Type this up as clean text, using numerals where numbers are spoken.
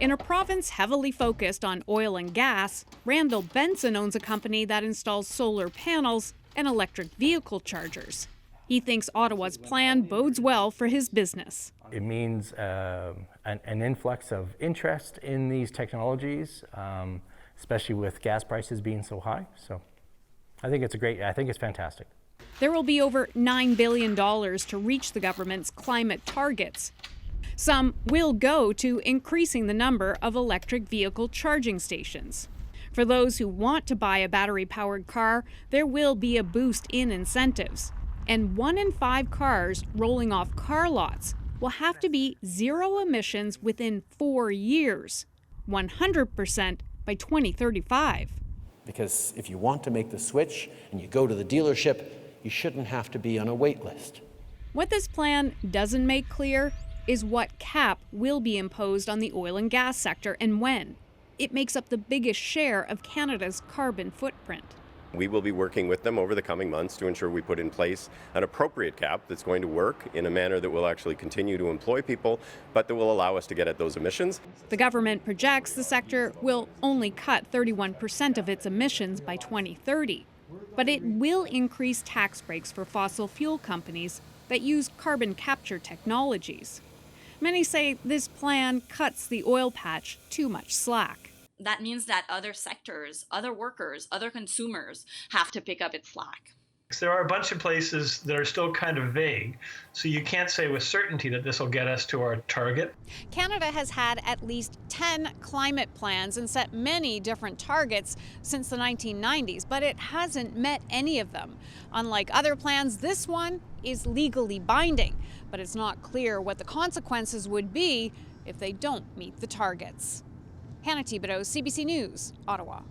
In a province heavily focused on oil and gas, Randall Benson owns a company that installs solar panels and electric vehicle chargers. He thinks Ottawa's plan bodes well for his business. It means an influx of interest in these technologies, especially with gas prices being so high. So I think it's fantastic. There will be over $9 billion to reach the government's climate targets. Some will go to increasing the number of electric vehicle charging stations. For those who want to buy a battery-powered car, there will be a boost in incentives. And 1 in 5 cars rolling off car lots will have to be zero emissions within 4 years, 100% by 2035. Because if you want to make the switch and you go to the dealership, you shouldn't have to be on a wait list. What this plan doesn't make clear is what cap will be imposed on the oil and gas sector and when. It makes up the biggest share of Canada's carbon footprint. We will be working with them over the coming months to ensure we put in place an appropriate cap that's going to work in a manner that will actually continue to employ people, but that will allow us to get at those emissions. The government projects the sector will only cut 31% of its emissions by 2030, but it will increase tax breaks for fossil fuel companies that use carbon capture technologies. Many say this plan cuts the oil patch too much slack. That means that other sectors, other workers, other consumers have to pick up its slack. There are a bunch of places that are still kind of vague, so you can't say with certainty that this will get us to our target. Canada has had at least 10 climate plans and set many different targets since the 1990s, but it hasn't met any of them. Unlike other plans, this one is legally binding, but it's not clear what the consequences would be if they don't meet the targets. Hannah Thibodeau, CBC News, Ottawa.